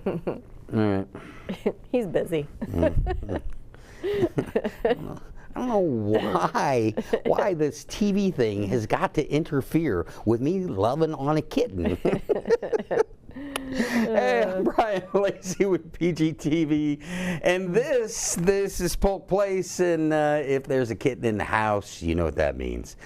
All right. He's busy. I don't know why this TV thing has got to interfere with me loving on a kitten. Hey, I'm Brian Lacey with PGTV, and this is Polk Place, and if there's a kitten in the house, you know what that means.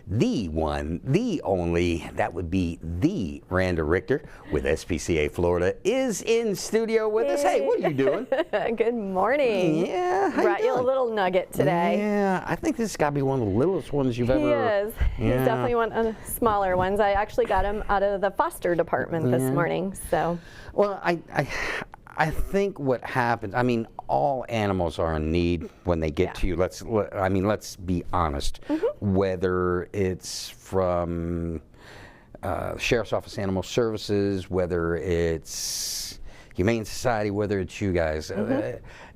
The one, the only, that would be the Randa Richter with SPCA Florida is in studio with us. Hey, what are you doing? Good morning. Yeah, how Brought you doing? you a little nugget today. Yeah, I think this has got to be one of the littlest ones you've ever. He is. Yeah. He's definitely one of the smaller ones. I actually got him out of the foster department this morning. So. Well, I think what happens, I mean, all animals are in need when they get to you. Let's be honest. Whether it's from Sheriff's Office Animal Services, whether it's Humane Society, whether it's you guys,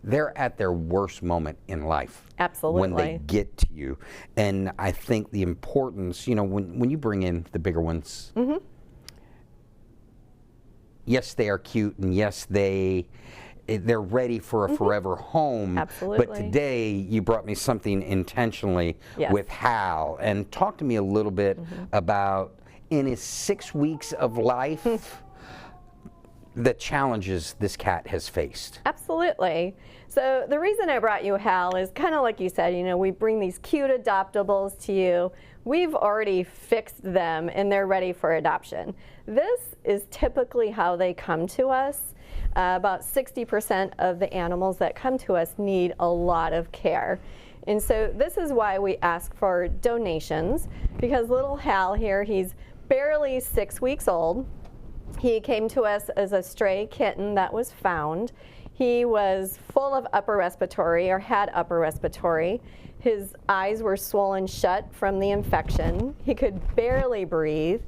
they're at their worst moment in life. Absolutely. When they get to you. And I think the importance, you know, when you bring in the bigger ones, yes, they are cute, and yes, they're ready for a forever home. Absolutely. But today, you brought me something intentionally with Hal. And talk to me a little bit about, in his 6 weeks of life, the challenges this cat has faced. Absolutely. So the reason I brought you Hal is kind of like you said, you know, we bring these cute adoptables to you. We've already fixed them and they're ready for adoption. This is typically how they come to us. About 60% of the animals that come to us need a lot of care. And so this is why we ask for donations, because little Hal here, he's barely 6 weeks old. He came to us as a stray kitten that was found. He was full of upper respiratory, or had upper respiratory. His eyes were swollen shut from the infection. He could barely breathe.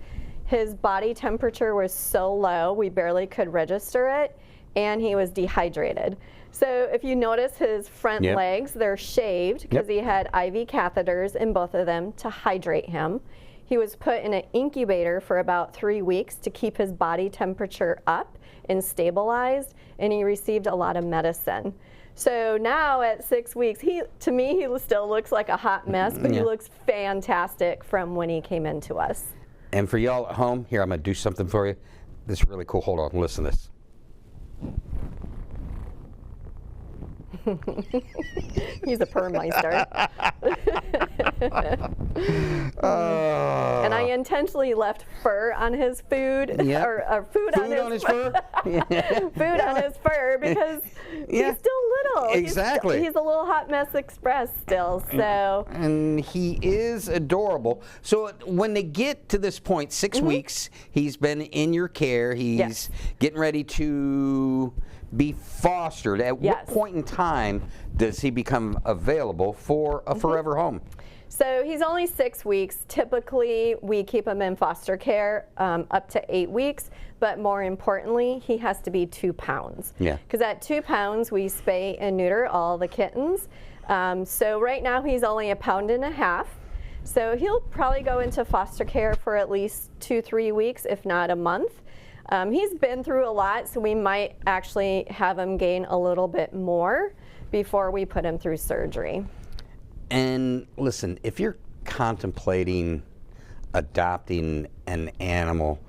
His body temperature was so low, we barely could register it, and he was dehydrated. So if you notice his front legs, they're shaved because he had IV catheters in both of them to hydrate him. He was put in an incubator for about 3 weeks to keep his body temperature up and stabilized, and he received a lot of medicine. So now at 6 weeks, to me, he still looks like a hot mess, but he looks fantastic from when he came into us. And for y'all at home, here, I'm going to do something for you. This is really cool. Hold on, listen to this. He's a permeister. And I intentionally left fur on his food, or food on his fur. Food on his fur because he's still little. Exactly. He's a little hot mess express still. So. And he is adorable. So when they get to this point, 6 weeks, he's been in your care. He's getting ready to be fostered. At what point in time does he become available for a forever home? So he's only 6 weeks. Typically, we keep him in foster care up to 8 weeks, but more importantly, he has to be 2 pounds. Yeah. Because at 2 pounds, we spay and neuter all the kittens. So right now, he's only 1.5 pounds. So he'll probably go into foster care for at least 2-3 weeks, if not a month. He's been through a lot, so we might actually have him gain a little bit more before we put him through surgery. And listen, if you're contemplating adopting an animal,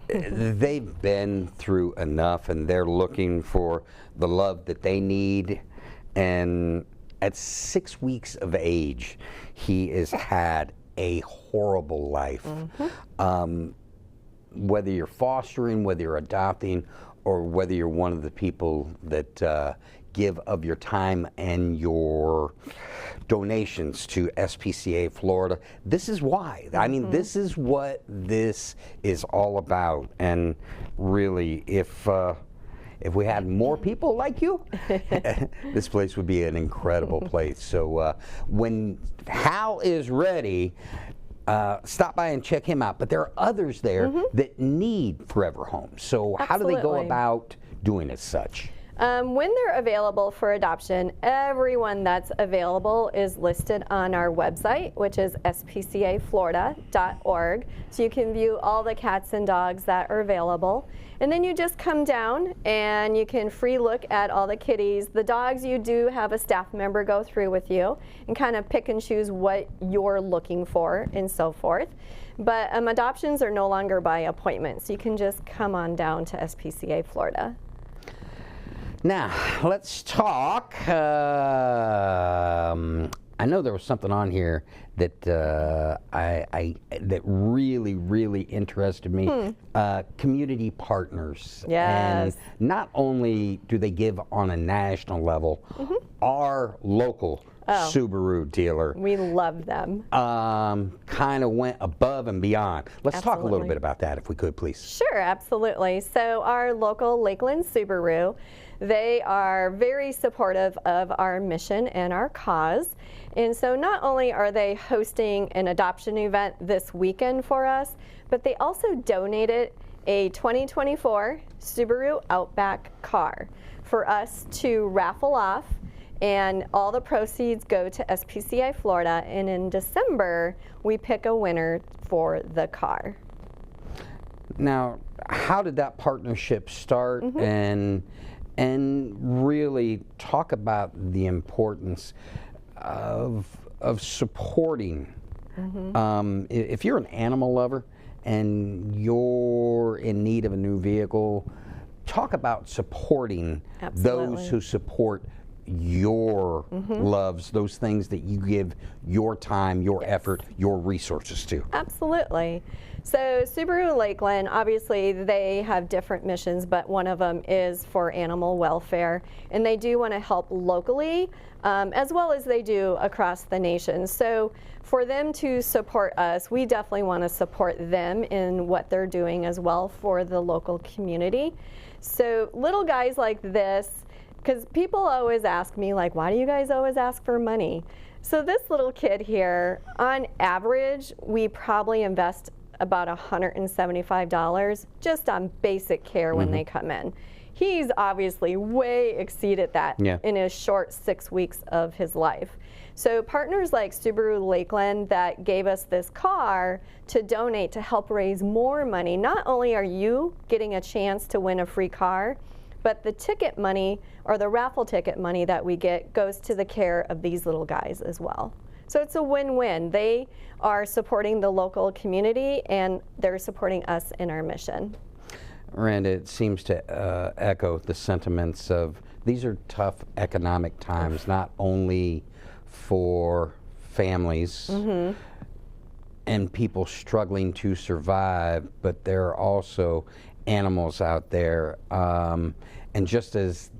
they've been through enough and they're looking for the love that they need. And at 6 weeks of age, he has had a horrible life. Whether you're fostering, whether you're adopting, or whether you're one of the people that give of your time and your donations to SPCA Florida, this is why. I mean, this is what this is all about. And really, if we had more people like you, this place would be an incredible place. So when Hal is ready, stop by and check him out. But there are others there that need forever homes. So how do they go about doing as such? When they're available for adoption, everyone that's available is listed on our website, which is spcaflorida.org. So you can view all the cats and dogs that are available. And then you just come down and you can free look at all the kitties. The dogs, you do have a staff member go through with you and kind of pick and choose what you're looking for and so forth. But adoptions are no longer by appointment, so you can just come on down to SPCA Florida. Now, let's talk. I know there was something on here that that really interested me. Community partners. Yes. And not only do they give on a national level, our local Subaru dealer. We love them. Kind of went above and beyond. Let's talk a little bit about that, if we could, please. Sure, absolutely. So our local Lakeland Subaru, they are very supportive of our mission and our cause. And so not only are they hosting an adoption event this weekend for us, but they also donated a 2024 Subaru Outback car for us to raffle off. And all the proceeds go to SPCA Florida, and in December, we pick a winner for the car. Now, how did that partnership start, and really talk about the importance of supporting? If you're an animal lover and you're in need of a new vehicle, talk about supporting those who support your loves, those things that you give your time, your effort, your resources to. Absolutely. So Subaru Lakeland, obviously they have different missions, but one of them is for animal welfare, and they do want to help locally as well as they do across the nation. So for them to support us, we definitely want to support them in what they're doing as well for the local community. So little guys like this, because people always ask me, like, why do you guys always ask for money? So this little kid here, on average, we probably invest about $175 just on basic care when they come in. He's obviously way exceeded that in his short 6 weeks of his life. So partners like Subaru Lakeland that gave us this car to donate to help raise more money. Not only are you getting a chance to win a free car, but the ticket money, or the raffle ticket money that we get, goes to the care of these little guys as well. So it's a win-win. They are supporting the local community, and they're supporting us in our mission. Randa, it seems to echo the sentiments of these are tough economic times, not only for families and people struggling to survive, but there are also animals out there. And just as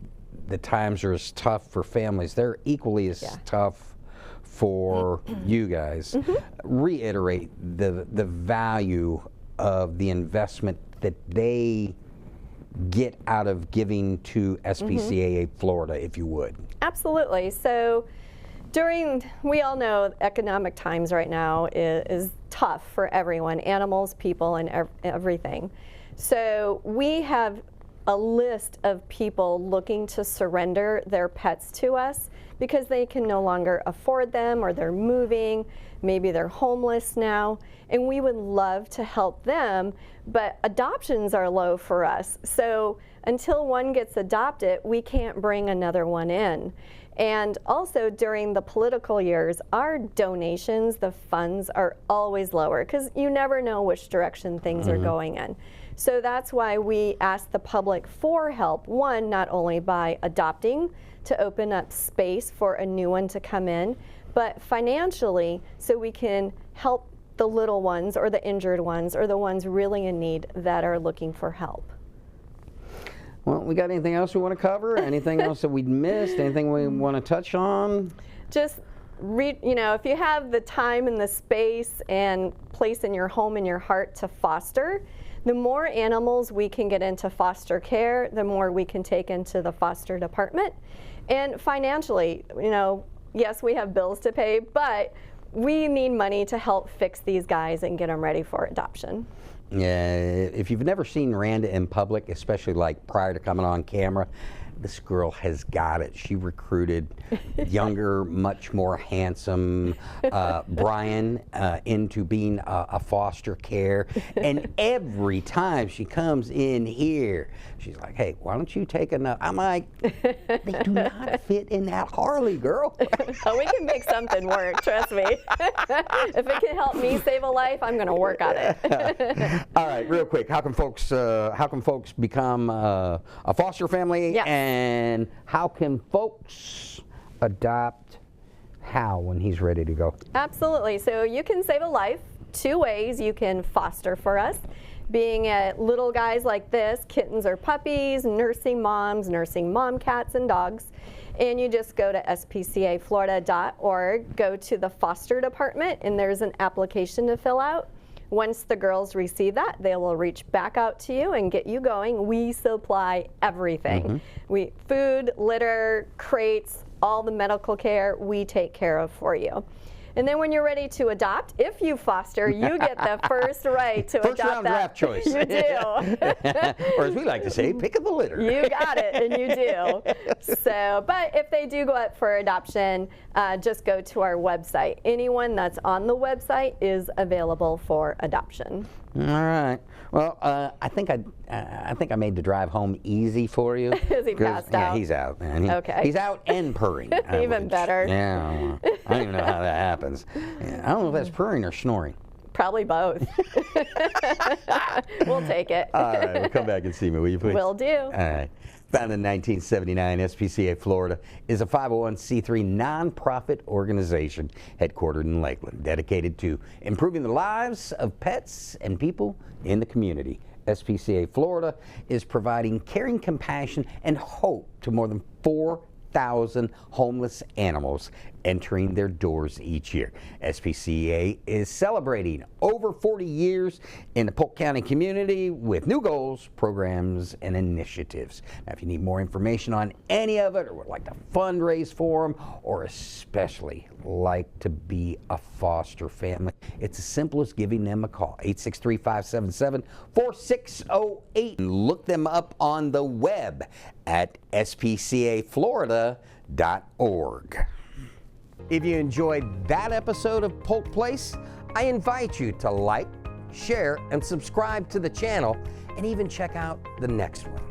the times are as tough for families, they're equally as tough for you guys. Reiterate the value of the investment that they get out of giving to SPCA Florida, if you would. Absolutely. So we all know economic times right now is tough for everyone, animals, people, and everything. So we have a list of people looking to surrender their pets to us because they can no longer afford them, or they're moving, maybe they're homeless now, and we would love to help them, but adoptions are low for us. So until one gets adopted, we can't bring another one in. And also during the political years, our donations, the funds, are always lower because you never know which direction things are going in. So that's why we ask the public for help, one, not only by adopting to open up space for a new one to come in, but financially so we can help the little ones or the injured ones or the ones really in need that are looking for help. Well, we got anything else we want to cover? Anything else that we missed? Anything we want to touch on? Just if you have the time and the space and place in your home and your heart to foster, the more animals we can get into foster care, the more we can take into the foster department. And financially, yes, we have bills to pay, but we need money to help fix these guys and get them ready for adoption. If you've never seen Randa in public, especially like prior to coming on camera, this girl has got it. She recruited younger, much more handsome Brian into being a foster care. And every time she comes in here, she's like, hey, why don't you take another? I'm like, they do not fit in that Harley, girl. Oh, we can make something work, trust me. If it can help me save a life, I'm going to work on it. All right, real quick, how can folks become a foster family? Yes. And how can folks adopt Hal when he's ready to go? Absolutely. So you can save a life 2 ways. You can foster for us, being at little guys like this, kittens or puppies, nursing moms, nursing mom cats and dogs. And you just go to spcaflorida.org, go to the foster department, and there's an application to fill out. Once the girls receive that, they will reach back out to you and get you going. We supply everything. Food, litter, crates, all the medical care, we take care of for you. And then when you're ready to adopt, if you foster, you get the first right to First adopt round that. draft choice. You do. Or as we like to say, pick of the litter. You got it, and you do. So, but if they do go up for adoption, just go to our website. Anyone that's on the website is available for adoption. All right. Well, I think I made the drive home easy for you. Is he passed out? Yeah, he's out, man. Okay. He's out and purring. Even better. Yeah. I don't even know how that happens. Yeah, I don't know if that's purring or snoring. Probably both. We'll take it. All right. Well, come back and see me, will you please? Will do. All right. Founded in 1979, SPCA Florida is a 501c3 nonprofit organization headquartered in Lakeland, dedicated to improving the lives of pets and people in the community. SPCA Florida is providing caring compassion and hope to more than 4,000 homeless animals entering their doors each year. SPCA is celebrating over 40 years in the Polk County community with new goals, programs, and initiatives. Now, if you need more information on any of it, or would like to fundraise for them, or especially like to be a foster family, it's as simple as giving them a call, 863-577-4608. And look them up on the web at spcaflorida.org. If you enjoyed that episode of Polk Place, I invite you to like, share, and subscribe to the channel, and even check out the next one.